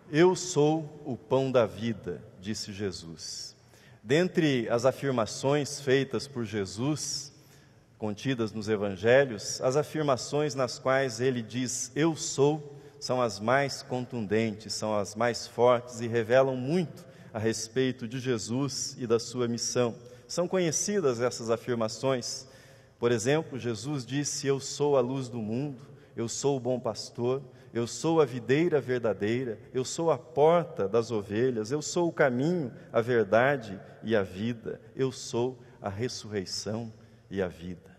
Eu sou o pão da vida, disse Jesus. Dentre as afirmações feitas por Jesus, contidas nos evangelhos, as afirmações nas quais ele diz eu sou, são as mais contundentes, são as mais fortes e revelam muito a respeito de Jesus e da sua missão. São conhecidas essas afirmações. Por exemplo, Jesus disse: eu sou a luz do mundo, eu sou o bom pastor, eu sou a videira verdadeira, eu sou a porta das ovelhas, eu sou o caminho, a verdade e a vida, eu sou a ressurreição e a vida.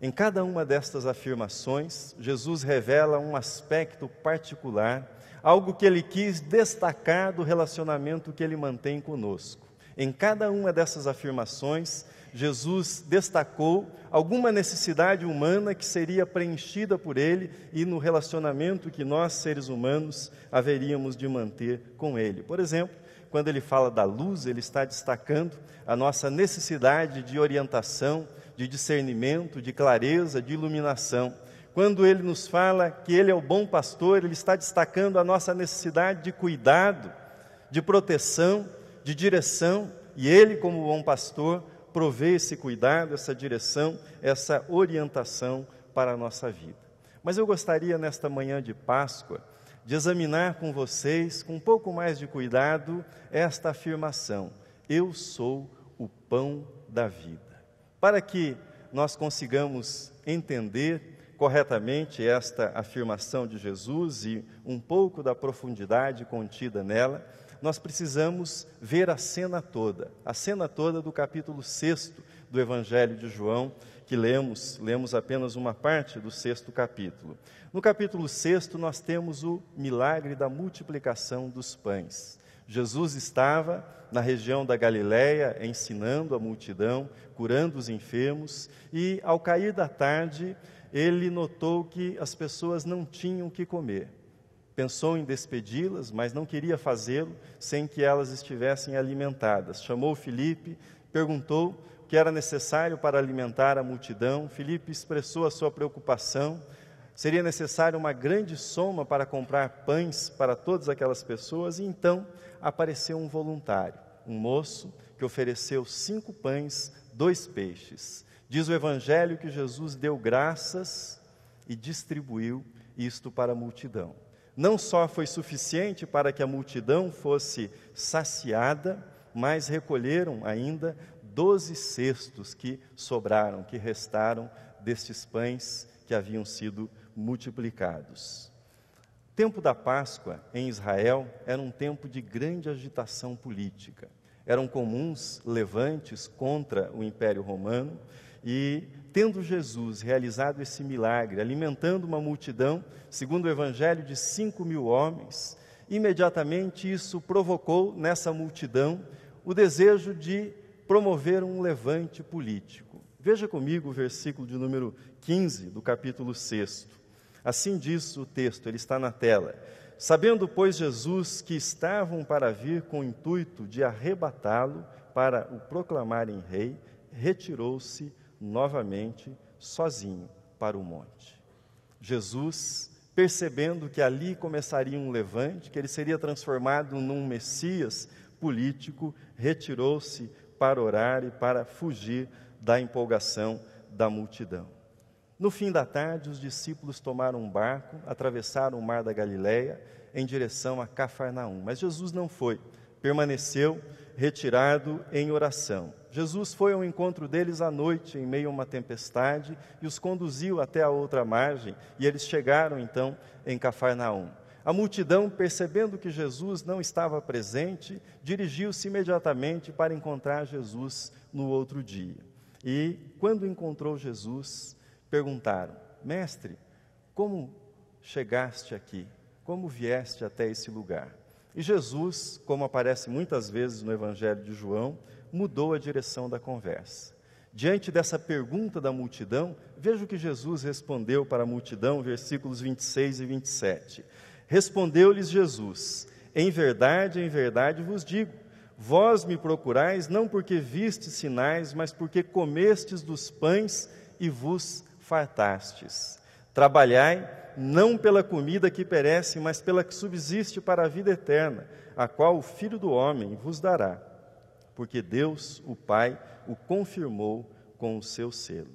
Em cada uma destas afirmações, Jesus revela um aspecto particular, algo que ele quis destacar do relacionamento que ele mantém conosco. Em cada uma dessas afirmações, Jesus destacou alguma necessidade humana que seria preenchida por ele e no relacionamento que nós, seres humanos, haveríamos de manter com ele. Por exemplo, quando ele fala da luz, ele está destacando a nossa necessidade de orientação, de discernimento, de clareza, de iluminação. Quando ele nos fala que ele é o bom pastor, ele está destacando a nossa necessidade de cuidado, de proteção, de direção, e ele, como bom pastor, provê esse cuidado, essa direção, essa orientação para a nossa vida. Mas eu gostaria, nesta manhã de Páscoa, de examinar com vocês, com um pouco mais de cuidado, esta afirmação: eu sou o pão da vida. Para que nós consigamos entender corretamente esta afirmação de Jesus e um pouco da profundidade contida nela, nós precisamos ver a cena toda do capítulo 6 do Evangelho de João, que lemos apenas uma parte do 6º capítulo. No capítulo 6 nós temos o milagre da multiplicação dos pães. Jesus estava na região da Galileia ensinando a multidão, curando os enfermos, e ao cair da tarde ele notou que as pessoas não tinham o que comer. Pensou em despedi-las, mas não queria fazê-lo sem que elas estivessem alimentadas. Chamou Filipe, perguntou o que era necessário para alimentar a multidão. Filipe expressou a sua preocupação. Seria necessário uma grande soma para comprar pães para todas aquelas pessoas, e então apareceu um voluntário, um moço que ofereceu 5 pães, 2 peixes. Diz o Evangelho que Jesus deu graças e distribuiu isto para a multidão. Não só foi suficiente para que a multidão fosse saciada, mas recolheram ainda 12 cestos que sobraram, que restaram destes pães que haviam sido multiplicados. O tempo da Páscoa em Israel era um tempo de grande agitação política. Eram comuns levantes contra o Império Romano, e tendo Jesus realizado esse milagre, alimentando uma multidão, segundo o Evangelho, de 5.000 homens, imediatamente isso provocou nessa multidão o desejo de promover um levante político. Veja comigo o versículo de número 15 do capítulo 6. Assim diz o texto, ele está na tela. Sabendo, pois, Jesus que estavam para vir com o intuito de arrebatá-lo para o proclamarem rei, retirou-se novamente sozinho para o monte. Jesus, percebendo que ali começaria um levante, que ele seria transformado num Messias político, retirou-se para orar e para fugir da empolgação da multidão. No fim da tarde, os discípulos tomaram um barco, atravessaram o mar da Galileia em direção a Cafarnaum. Mas Jesus não foi, permaneceu retirado em oração. Jesus foi ao encontro deles à noite, em meio a uma tempestade, e os conduziu até a outra margem, e eles chegaram então em Cafarnaum. A multidão, percebendo que Jesus não estava presente, dirigiu-se imediatamente para encontrar Jesus no outro dia. E, quando encontrou Jesus, perguntaram: Mestre, como chegaste aqui? Como vieste até esse lugar? E Jesus, como aparece muitas vezes no Evangelho de João, mudou a direção da conversa. Diante dessa pergunta da multidão, veja o que Jesus respondeu para a multidão, versículos 26 e 27. Respondeu-lhes Jesus: em verdade vos digo, vós me procurais não porque vistes sinais, mas porque comestes dos pães e vos fartastes. Trabalhai não pela comida que perece, mas pela que subsiste para a vida eterna, a qual o Filho do Homem vos dará, porque Deus, o Pai, o confirmou com o seu selo.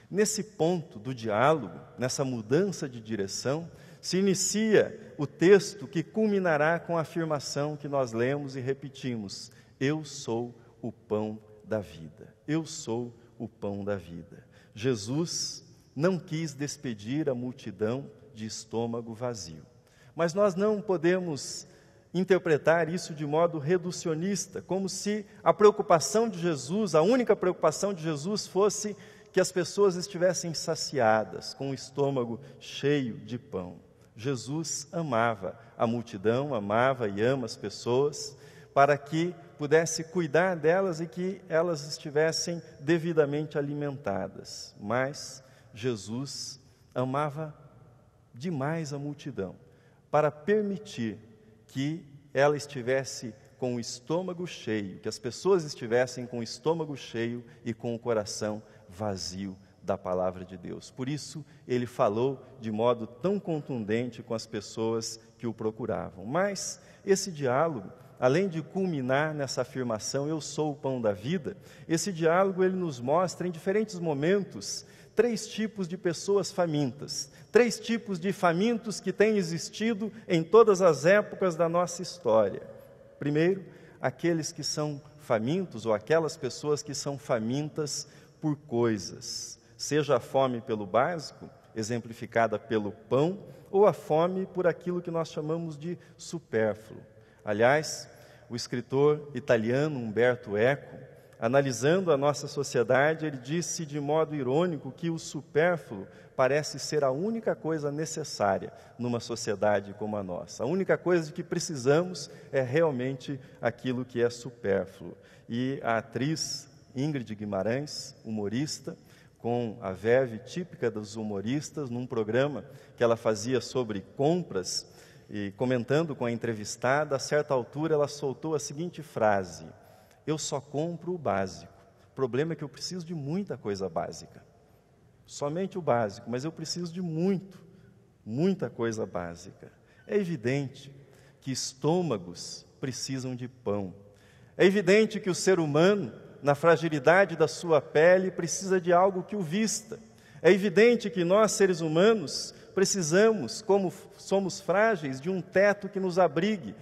Nesse ponto do diálogo, nessa mudança de direção, se inicia o texto que culminará com a afirmação que nós lemos e repetimos: eu sou o pão da vida. Eu sou o pão da vida. Jesus não quis despedir a multidão de estômago vazio. Mas nós não podemos interpretar isso de modo reducionista, como se a preocupação de Jesus, a única preocupação de Jesus fosse que as pessoas estivessem saciadas, com o estômago cheio de pão. Jesus amava a multidão, amava e ama as pessoas, para que pudesse cuidar delas e que elas estivessem devidamente alimentadas. Mas Jesus amava demais a multidão, para permitir que ela estivesse com o estômago cheio, que as pessoas estivessem com o estômago cheio e com o coração vazio da palavra de Deus. Por isso, ele falou de modo tão contundente com as pessoas que o procuravam. Mas esse diálogo, além de culminar nessa afirmação, eu sou o pão da vida, esse diálogo ele nos mostra em diferentes momentos 3 tipos de pessoas famintas, 3 tipos de famintos que têm existido em todas as épocas da nossa história. Primeiro, aqueles que são famintos, ou aquelas pessoas que são famintas por coisas, seja a fome pelo básico, exemplificada pelo pão, ou a fome por aquilo que nós chamamos de supérfluo. Aliás, o escritor italiano Umberto Eco, analisando a nossa sociedade, ele disse de modo irônico que o supérfluo parece ser a única coisa necessária numa sociedade como a nossa. A única coisa de que precisamos é realmente aquilo que é supérfluo. E a atriz Ingrid Guimarães, humorista, com a verve típica dos humoristas, num programa que ela fazia sobre compras, e comentando com a entrevistada, a certa altura ela soltou a seguinte frase: eu só compro o básico. O problema é que eu preciso de muita coisa básica. Somente o básico, mas eu preciso de muita coisa básica. É evidente que estômagos precisam de pão. É evidente que o ser humano, na fragilidade da sua pele, precisa de algo que o vista. É evidente que nós, seres humanos, precisamos, como somos frágeis, de um teto que nos abrigue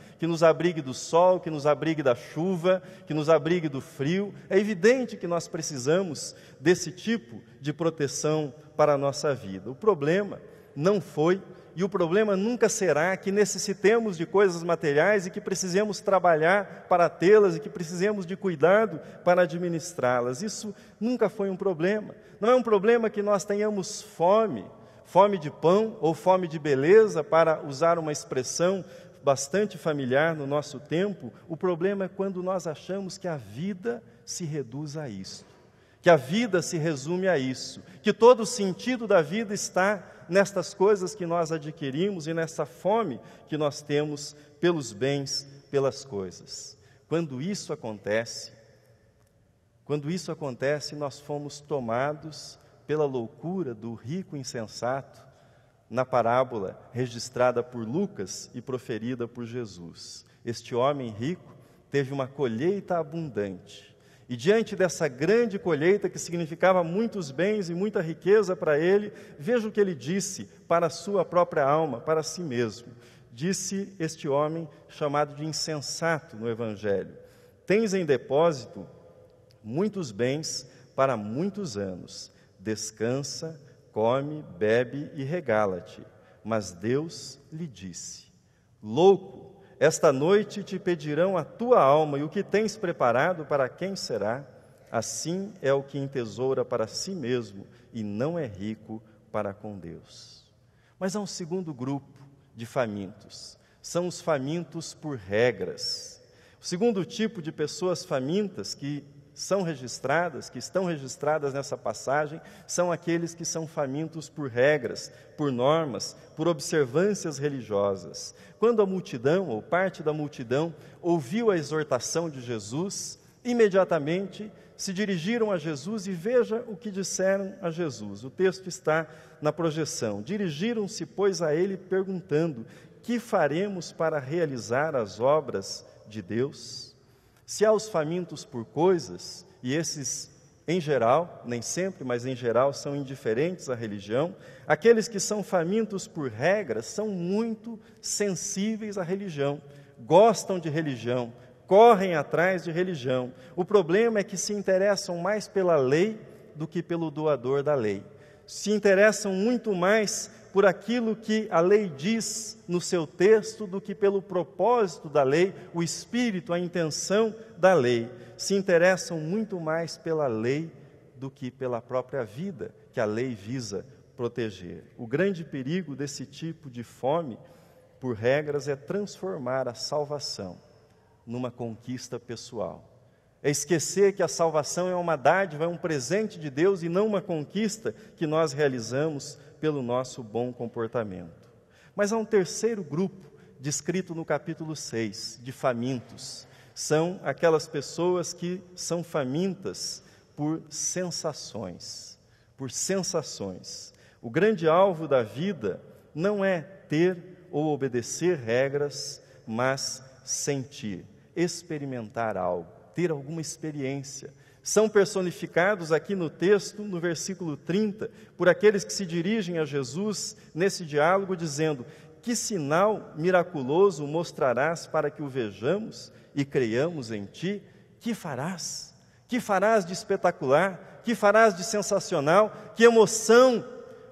do sol, que nos abrigue da chuva, que nos abrigue do frio. É evidente que nós precisamos desse tipo de proteção para a nossa vida. O problema não foi, e o problema nunca será, que necessitemos de coisas materiais e que precisemos trabalhar para tê-las e que precisemos de cuidado para administrá-las. Isso nunca foi um problema. Não é um problema que nós tenhamos fome de pão ou fome de beleza, para usar uma expressão bastante familiar no nosso tempo. O problema é quando nós achamos que a vida se reduz a isso, que a vida se resume a isso, que todo o sentido da vida está nestas coisas que nós adquirimos e nessa fome que nós temos pelos bens, pelas coisas. Quando isso acontece, nós fomos tomados pela loucura do rico insensato, na parábola registrada por Lucas e proferida por Jesus. Este homem rico teve uma colheita abundante, e diante dessa grande colheita, que significava muitos bens e muita riqueza para ele, veja o que ele disse para a sua própria alma, para si mesmo. Disse este homem, chamado de insensato no Evangelho: tens em depósito muitos bens para muitos anos, descansa, come, bebe e regala-te. Mas Deus lhe disse: louco, esta noite te pedirão a tua alma, e o que tens preparado, para quem será? Assim é o que entesoura para si mesmo e não é rico para com Deus. Mas há um segundo grupo de famintos, são os famintos por regras. O segundo tipo de pessoas famintas que estão registradas nessa passagem, são aqueles que são famintos por regras, por normas, por observâncias religiosas. Quando a multidão, ou parte da multidão, ouviu a exortação de Jesus, imediatamente se dirigiram a Jesus e veja o que disseram a Jesus. O texto está na projeção. Dirigiram-se, pois, a ele perguntando: que faremos para realizar as obras de Deus? Se há os famintos por coisas, e esses em geral, nem sempre, mas em geral, são indiferentes à religião, aqueles que são famintos por regras são muito sensíveis à religião, gostam de religião, correm atrás de religião. O problema é que se interessam mais pela lei do que pelo doador da lei. Se interessam muito mais por aquilo que a lei diz no seu texto do que pelo propósito da lei, o espírito, a intenção da lei. Se interessam muito mais pela lei do que pela própria vida que a lei visa proteger. O grande perigo desse tipo de fome por regras é transformar a salvação numa conquista pessoal. É esquecer que a salvação é uma dádiva, é um presente de Deus e não uma conquista que nós realizamos pelo nosso bom comportamento. Mas há um terceiro grupo, descrito no capítulo 6, de famintos. São aquelas pessoas que são famintas por sensações. Por sensações. O grande alvo da vida não é ter ou obedecer regras, mas sentir, experimentar algo, ter alguma experiência. São personificados aqui no texto, no versículo 30, por aqueles que se dirigem a Jesus nesse diálogo, dizendo: que sinal miraculoso mostrarás para que o vejamos e creiamos em ti? Que farás? Que farás de espetacular? Que farás de sensacional? Que emoção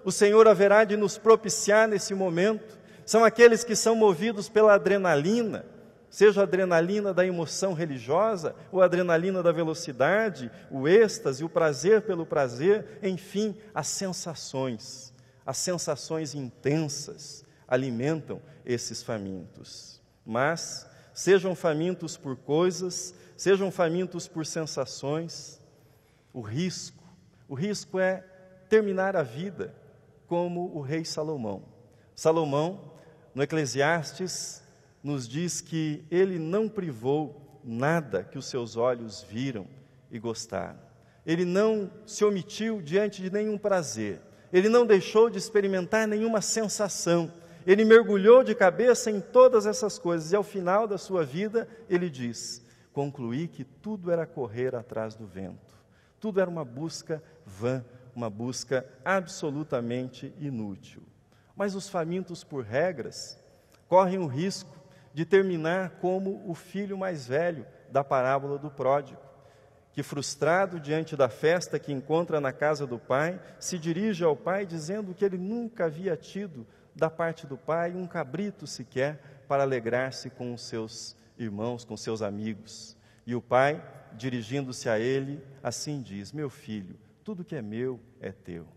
o Senhor haverá de nos propiciar nesse momento? São aqueles que são movidos pela adrenalina, seja a adrenalina da emoção religiosa, ou a adrenalina da velocidade, o êxtase, o prazer pelo prazer, enfim, as sensações intensas alimentam esses famintos. Mas, sejam famintos por coisas, sejam famintos por sensações, o risco é terminar a vida como o rei Salomão. Salomão, no Eclesiastes, nos diz que ele não privou nada que os seus olhos viram e gostaram. Ele não se omitiu diante de nenhum prazer. Ele não deixou de experimentar nenhuma sensação. Ele mergulhou de cabeça em todas essas coisas. E ao final da sua vida, ele diz: concluí que tudo era correr atrás do vento. Tudo era uma busca vã, uma busca absolutamente inútil. Mas os famintos por regras correm o risco de terminar como o filho mais velho da parábola do pródigo, que, frustrado diante da festa que encontra na casa do pai, se dirige ao pai dizendo que ele nunca havia tido da parte do pai um cabrito sequer para alegrar-se com os seus irmãos, com seus amigos. E o pai, dirigindo-se a ele, assim diz: meu filho, tudo que é meu é teu.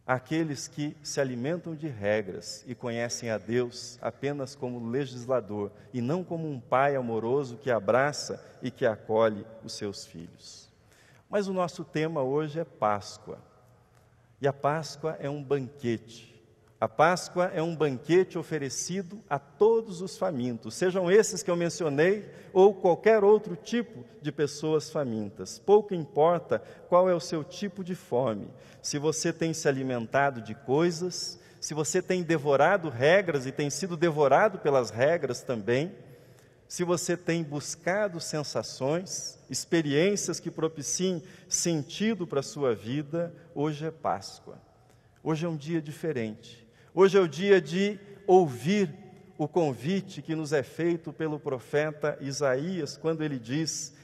Aqueles que se alimentam de regras e conhecem a Deus apenas como legislador e não como um pai amoroso que abraça e que acolhe os seus filhos. Mas o nosso tema hoje é Páscoa. E a Páscoa é um banquete. A Páscoa é um banquete oferecido a todos os famintos, sejam esses que eu mencionei ou qualquer outro tipo de pessoas famintas. Pouco importa qual é o seu tipo de fome. Se você tem se alimentado de coisas, se você tem devorado regras e tem sido devorado pelas regras também, se você tem buscado sensações, experiências que propiciem sentido para a sua vida, hoje é Páscoa. Hoje é um dia diferente. Hoje é o dia de ouvir o convite que nos é feito pelo profeta Isaías, quando ele diz: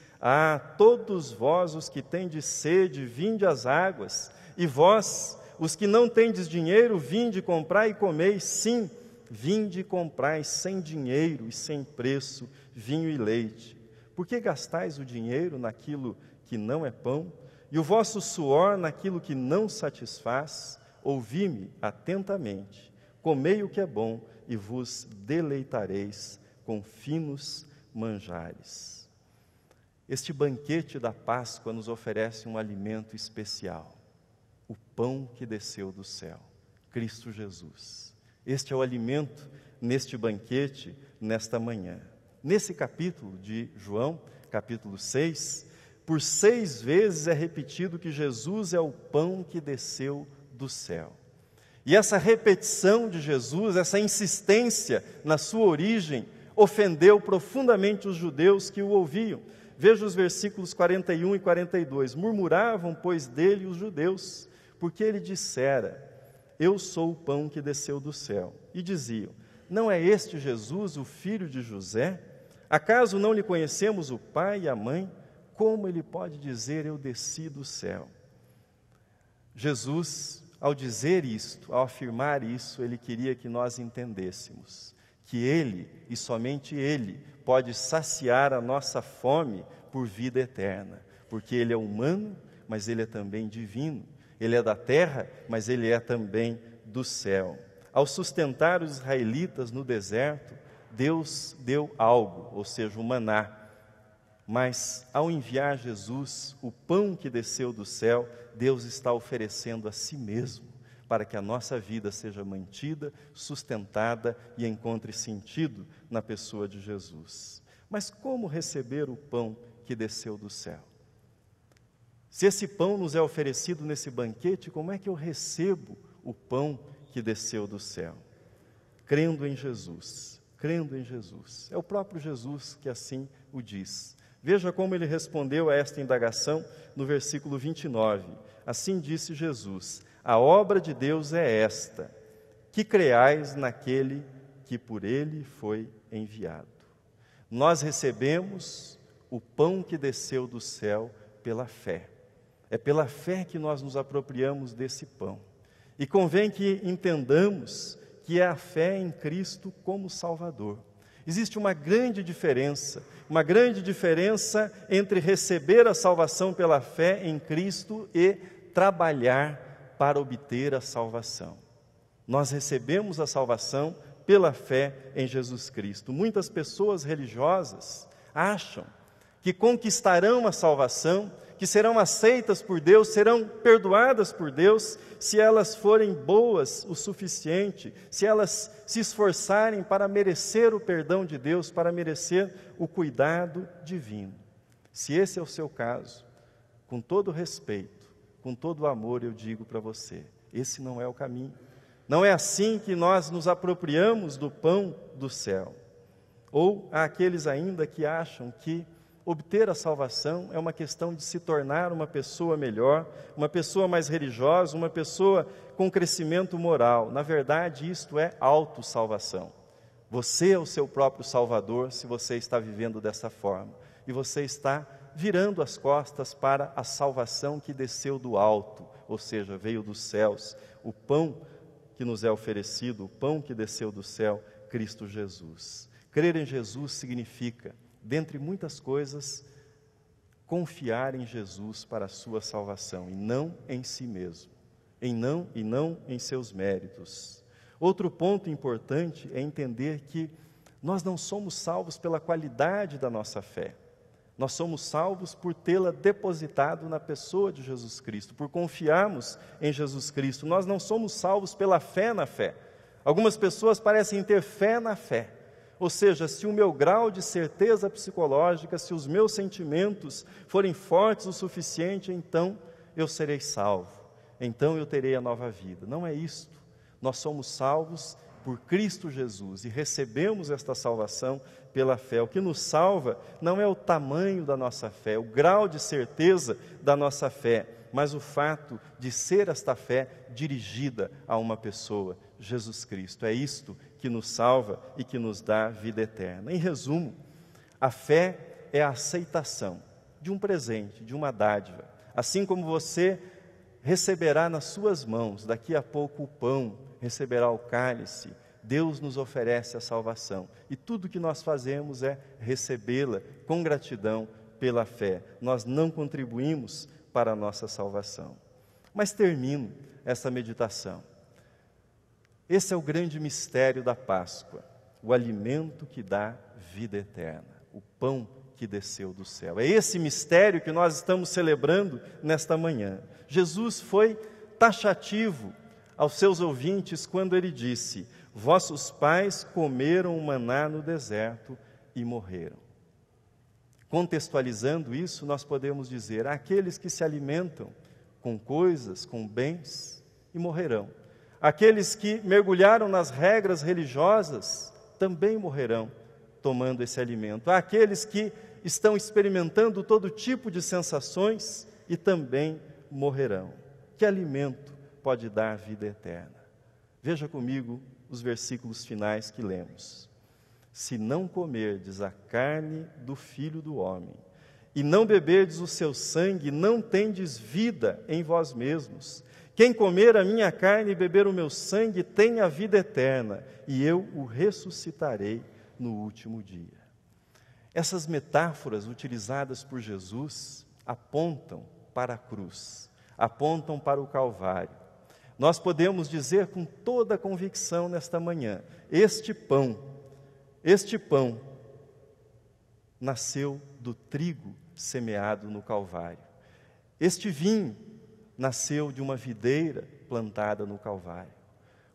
todos vós os que tendes sede, vinde às águas, e vós, os que não tendes dinheiro, vinde comprai e comei. Sim, vinde e comprai sem dinheiro e sem preço vinho e leite. Por que gastais o dinheiro naquilo que não é pão, e o vosso suor naquilo que não satisfaz? Ouvi-me atentamente, comei o que é bom e vos deleitareis com finos manjares. Este banquete da Páscoa nos oferece um alimento especial, o pão que desceu do céu, Cristo Jesus. Este é o alimento neste banquete, nesta manhã. Nesse capítulo de João, capítulo 6, por 6 vezes é repetido que Jesus é o pão que desceu do céu. E essa repetição de Jesus, essa insistência na sua origem, ofendeu profundamente os judeus que o ouviam. Veja os versículos 41 e 42. Murmuravam, pois, dele os judeus, porque ele dissera: eu sou o pão que desceu do céu. E diziam: não é este Jesus, o filho de José? Acaso não lhe conhecemos o pai e a mãe? Como ele pode dizer: eu desci do céu? Jesus, ao dizer isto, ao afirmar isso, ele queria que nós entendêssemos que ele, e somente ele, pode saciar a nossa fome por vida eterna, porque ele é humano, mas ele é também divino. Ele é da terra, mas ele é também do céu. Ao sustentar os israelitas no deserto, Deus deu algo, ou seja, o maná. Mas ao enviar Jesus, o pão que desceu do céu, Deus está oferecendo a si mesmo, para que a nossa vida seja mantida, sustentada e encontre sentido na pessoa de Jesus. Mas como receber o pão que desceu do céu? Se esse pão nos é oferecido nesse banquete, como é que eu recebo o pão que desceu do céu? Crendo em Jesus, crendo em Jesus. É o próprio Jesus que assim o diz. Veja como ele respondeu a esta indagação no versículo 29. Assim disse Jesus: a obra de Deus é esta, que creais naquele que por ele foi enviado. Nós recebemos o pão que desceu do céu pela fé. É pela fé que nós nos apropriamos desse pão. E convém que entendamos que é a fé em Cristo como Salvador. Existe uma grande diferença entre receber a salvação pela fé em Cristo e trabalhar para obter a salvação. Nós recebemos a salvação pela fé em Jesus Cristo. Muitas pessoas religiosas acham que conquistarão a salvação, que serão aceitas por Deus, serão perdoadas por Deus, se elas forem boas o suficiente, se elas se esforçarem para merecer o perdão de Deus, para merecer o cuidado divino. Se esse é o seu caso, com todo respeito, com todo amor, eu digo para você, esse não é o caminho. Não é assim que nós nos apropriamos do pão do céu. Ou há aqueles ainda que acham que obter a salvação é uma questão de se tornar uma pessoa melhor, uma pessoa mais religiosa, uma pessoa com crescimento moral. Na verdade, isto é autossalvação. Você é o seu próprio salvador se você está vivendo dessa forma. E você está virando as costas para a salvação que desceu do alto, ou seja, veio dos céus. O pão que nos é oferecido, o pão que desceu do céu, Cristo Jesus. Crer em Jesus significa, dentre muitas coisas, confiar em Jesus para a sua salvação, e não em si mesmo, e não em seus méritos. Outro ponto importante é entender que nós não somos salvos pela qualidade da nossa fé. Nós somos salvos por tê-la depositado na pessoa de Jesus Cristo, por confiarmos em Jesus Cristo. Nós não somos salvos pela fé na fé. Algumas pessoas parecem ter fé na fé. Ou seja, se o meu grau de certeza psicológica, se os meus sentimentos forem fortes o suficiente, então eu serei salvo, então eu terei a nova vida. Não é isto. Nós somos salvos por Cristo Jesus e recebemos esta salvação pela fé. O que nos salva não é o tamanho da nossa fé, o grau de certeza da nossa fé, mas o fato de ser esta fé dirigida a uma pessoa, Jesus Cristo. É isto que nos salva e que nos dá vida eterna. Em resumo, a fé é a aceitação de um presente, de uma dádiva. Assim como você receberá nas suas mãos, daqui a pouco, o pão, receberá o cálice, Deus nos oferece a salvação. E tudo que nós fazemos é recebê-la com gratidão pela fé. Nós não contribuímos para a nossa salvação. Mas termino essa meditação. Esse é o grande mistério da Páscoa, o alimento que dá vida eterna, o pão que desceu do céu. É esse mistério que nós estamos celebrando nesta manhã. Jesus foi taxativo aos seus ouvintes quando ele disse: vossos pais comeram o maná no deserto e morreram. Contextualizando isso, nós podemos dizer: aqueles que se alimentam com coisas, com bens, e morrerão. Aqueles que mergulharam nas regras religiosas também morrerão tomando esse alimento. Há aqueles que estão experimentando todo tipo de sensações e também morrerão. Que alimento pode dar vida eterna? Veja comigo os versículos finais que lemos. Se não comerdes a carne do Filho do Homem, e não beberdes o seu sangue, não tendes vida em vós mesmos. Quem comer a minha carne e beber o meu sangue tem a vida eterna, e eu o ressuscitarei no último dia. Essas metáforas utilizadas por Jesus apontam para a cruz, apontam para o Calvário. Nós podemos dizer com toda a convicção nesta manhã: este pão nasceu do trigo semeado no Calvário. Este vinho nasceu de uma videira plantada no Calvário.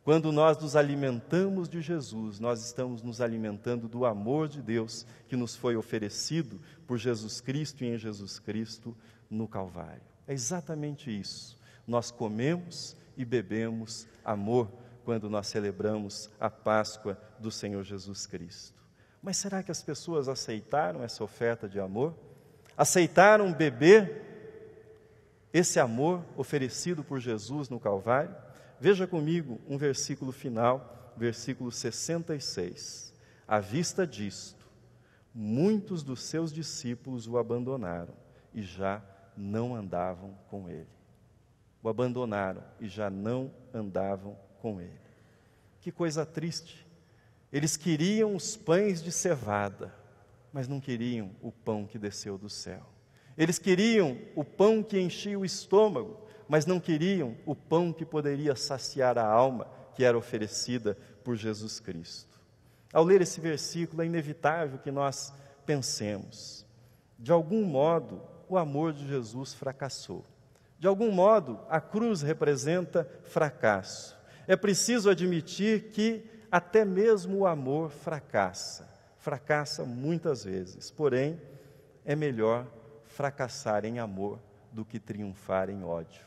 Quando nós nos alimentamos de Jesus, nós estamos nos alimentando do amor de Deus que nos foi oferecido por Jesus Cristo e em Jesus Cristo no Calvário. É exatamente isso. Nós comemos e bebemos amor quando nós celebramos a Páscoa do Senhor Jesus Cristo. Mas será que as pessoas aceitaram essa oferta de amor? Aceitaram beber esse amor oferecido por Jesus no Calvário? Veja comigo um versículo final, versículo 66. À vista disto, muitos dos seus discípulos o abandonaram e já não andavam com ele. O abandonaram e já não andavam com ele. Que coisa triste. Eles queriam os pães de cevada, mas não queriam o pão que desceu do céu. Eles queriam o pão que enchia o estômago, mas não queriam o pão que poderia saciar a alma, que era oferecida por Jesus Cristo. Ao ler esse versículo, é inevitável que nós pensemos: de algum modo, o amor de Jesus fracassou. De algum modo, a cruz representa fracasso. É preciso admitir que até mesmo o amor fracassa muitas vezes. Porém, é melhor fracassar em amor do que triunfar em ódio.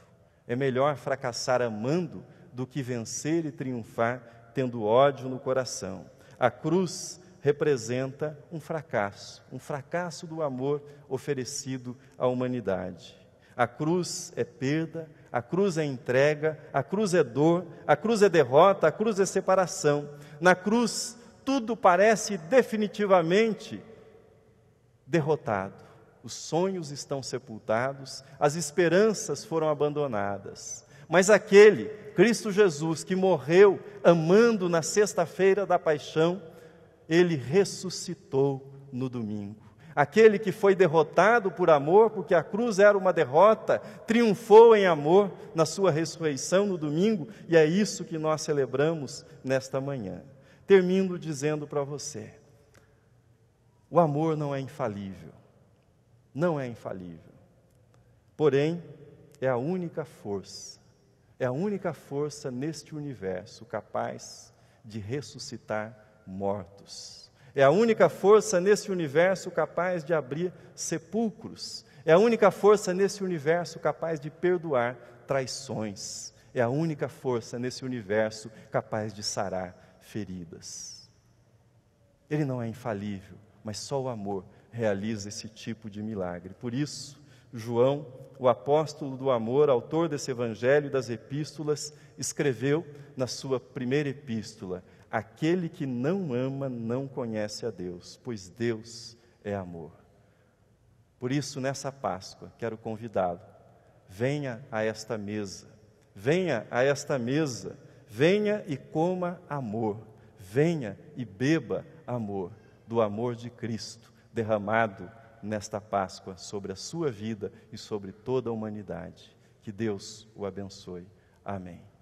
É melhor fracassar amando do que vencer e triunfar tendo ódio no coração. A cruz representa um fracasso do amor oferecido à humanidade. A cruz é perda, a cruz é entrega, a cruz é dor, a cruz é derrota, a cruz é separação. Na cruz, tudo parece definitivamente derrotado. Os sonhos estão sepultados, as esperanças foram abandonadas. Mas aquele, Cristo Jesus, que morreu amando na sexta-feira da paixão, ele ressuscitou no domingo. Aquele que foi derrotado por amor, porque a cruz era uma derrota, triunfou em amor na sua ressurreição no domingo, e é isso que nós celebramos nesta manhã. Termino dizendo para você: o amor não é infalível, porém é a única força neste universo capaz de ressuscitar mortos. É a única força nesse universo capaz de abrir sepulcros. É a única força nesse universo capaz de perdoar traições. É a única força nesse universo capaz de sarar feridas. Ele não é infalível, mas só o amor realiza esse tipo de milagre. Por isso, João, o apóstolo do amor, autor desse evangelho e das epístolas, escreveu na sua primeira epístola: aquele que não ama não conhece a Deus, pois Deus é amor. Por isso, nessa Páscoa, quero convidá-lo: venha a esta mesa, venha e coma amor, venha e beba amor, do amor de Cristo, derramado nesta Páscoa sobre a sua vida e sobre toda a humanidade. Que Deus o abençoe. Amém.